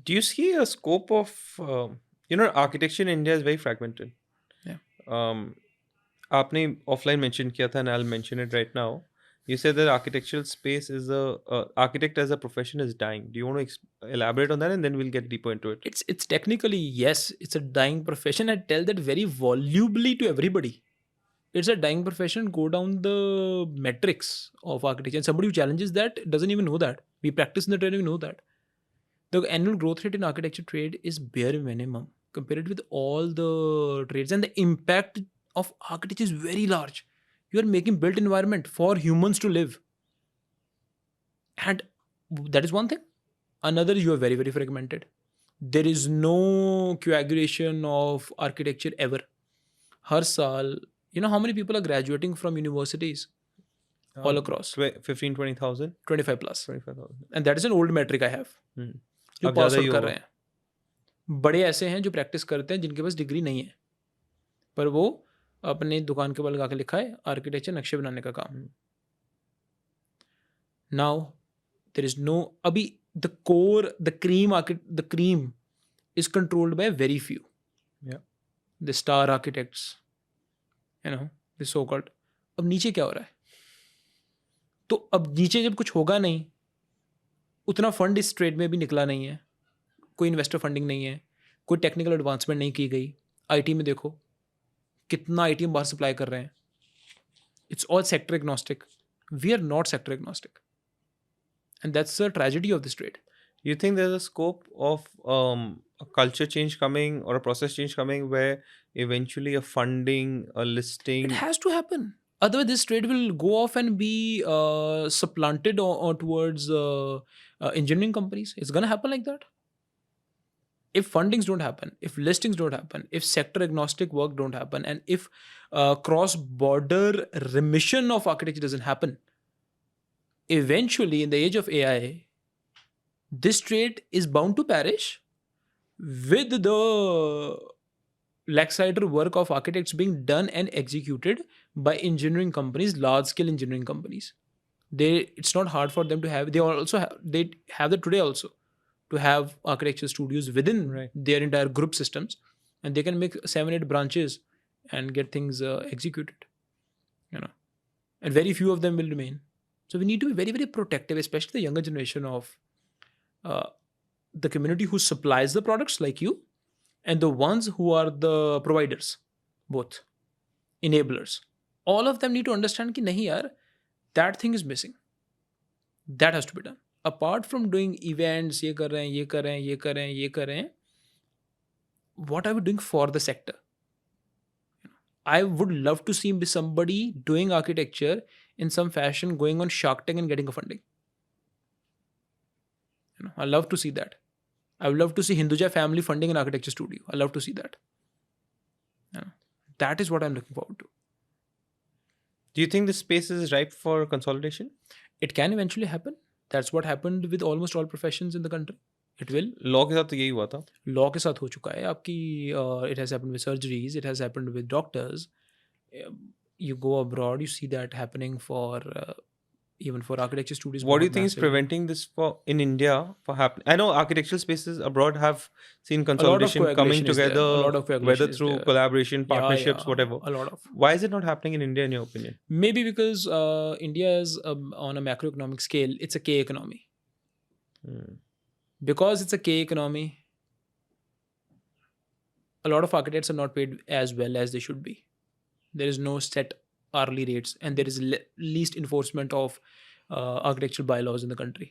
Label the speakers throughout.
Speaker 1: Do you see a scope of, architecture in India is very fragmented.
Speaker 2: Yeah.
Speaker 1: आपने offline mention किया था, and I'll mention it right now. You said that architectural space is architect as a profession is dying. Do you want to elaborate on that, and then we'll get deeper into it?
Speaker 2: It's technically, yes, it's a dying profession. I tell that very volubly to everybody. It's a dying profession. Go down the metrics of architecture, and somebody who challenges that doesn't even know that. We practice in the trade, we know that. The annual growth rate in architecture trade is bare minimum compared with all the trades, and the impact of architecture is very large. You are making built environment for humans to live, and that is one thing. Another, you are very fragmented. There is no coagulation of architecture ever. Har saal, you know how many people are graduating from universities all across?
Speaker 1: 15-20,000.
Speaker 2: 25 plus,
Speaker 1: 25,000.
Speaker 2: and that is an old metric I have. जो
Speaker 1: अब
Speaker 2: पास
Speaker 1: ज़्यादा ही
Speaker 2: out कर
Speaker 1: होगा.
Speaker 2: रहे हैं, बड़े ऐसे हैं जो प्रैक्टिस करते हैं जिनके पास डिग्री नहीं है, पर वो अपने दुकान के ऊपर लगा के लिखा है आर्किटेक्चर, नक्शे बनाने का काम. नाउ देयर इज नो, अभी the core, the cream is controlled by very few.
Speaker 1: Yeah.
Speaker 2: The star architects, the so called. अब नीचे क्या हो रहा है? तो अब नीचे जब कुछ होगा नहीं, उतना फंड इस ट्रेड में भी निकला नहीं है, कोई इन्वेस्टर फंडिंग नहीं है, कोई टेक्निकल एडवांसमेंट नहीं की गई. आईटी में देखो कितना आईटी हम बाहर सप्लाई कर रहे हैं. It's all sector agnostic. We are not sector agnostic, and that's the tragedy of this trade.
Speaker 1: You think there's a scope of a culture change coming or a process change coming where eventually a funding, a listing?
Speaker 2: It has to happen. Otherwise, this trade will go off and be supplanted or towards engineering companies. It's going to happen like that. If fundings don't happen, if listings don't happen, if sector agnostic work don't happen, and if cross-border remission of architecture doesn't happen, eventually, in the age of AI, this trade is bound to perish with the laxiter work of architects being done and executed by engineering companies, large scale engineering companies. It's not hard for them to have, they have that today also, to have architecture studios within their entire group systems, and they can make 7-8 branches and get things executed, and very few of them will remain. So we need to be very protective, especially the younger generation of the community who supplies the products like you, and the ones who are the providers, both enablers. All of them need to understand कि नहीं यार, that thing is missing. That has to be done. Apart from doing events, ये कर रहे हैं, what are we doing for the sector? I would love to see somebody doing architecture in some fashion, going on Shark Tank and getting a funding. I love to see that. I would love to see Hinduja family funding an architecture studio. I love to see that. That is what I'm looking forward to.
Speaker 1: Do you think this space is ripe for consolidation?
Speaker 2: It can eventually happen. That's what happened with almost all professions in the country. It will.
Speaker 1: Law के साथ तो यही हुआ था.
Speaker 2: Law के साथ हो चुका है आपकी. It has happened with surgeries. It has happened with doctors. You go abroad, you see that happening for even for architecture studios.
Speaker 1: What do you think is preventing this in India for happening? I know architectural spaces abroad have seen consolidation coming together, whether through collaboration, partnerships, whatever.
Speaker 2: A lot of.
Speaker 1: Why is it not happening in India, in your opinion?
Speaker 2: Maybe because India is on a macroeconomic scale, it's a K economy. Because it's a K economy, a lot of architects are not paid as well as they should be. There is no set hourly rates, and there is least enforcement of architectural bylaws in the country.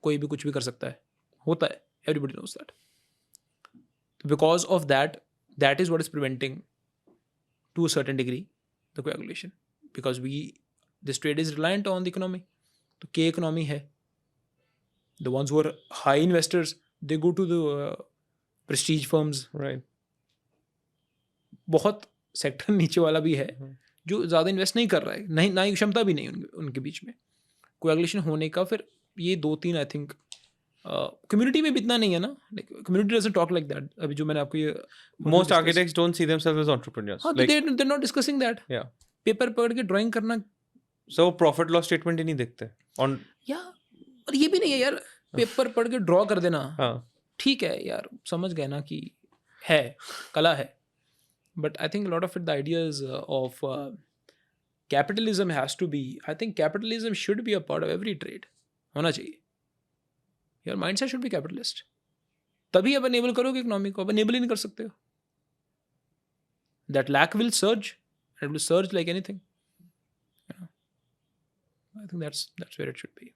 Speaker 2: कोई भी कुछ भी कर सकता है, होता है. Everybody knows that. Because of that, that is what is preventing, to a certain degree, the coagulation. Because this trade is reliant on the economy. तो K economy है. The ones who are high investors, they go to the prestige firms.
Speaker 1: Right.
Speaker 2: बहुत sector नीचे वाला भी है जो ज़्यादा invest नहीं कर रहा है, नहीं ना ही क्षमता भी नहीं उनके बीच में. कोएगुलेशन होने का फिर ये 2-3 आई थिंक कम्युनिटी में भी इतना नहीं है ना. Community doesn't talk like that. अभी जो मैंने आपको ये
Speaker 1: Most architects don't see themselves as entrepreneurs.
Speaker 2: हाँ, they're not discussing that.
Speaker 1: Yeah.
Speaker 2: Paper पकड़ के ड्राइंग करना.
Speaker 1: So profit loss statement ही नहीं देखते.
Speaker 2: या और ये भी नहीं है यार, पेपर पढ़ के ड्रॉ कर देना.
Speaker 1: हाँ,
Speaker 2: ठीक है यार, समझ गए ना कि है, कला है, but I think lot of it the ideas of capitalism has to be, I think capitalism should be a part of every trade, होना चाहिए। Your mindset should be capitalist, तभी आप एनेबल करोगे इकोनॉमी को, आप एनेबल ही नहीं कर सकते हो। That lack will surge, it will surge like anything, I think that's where it should B.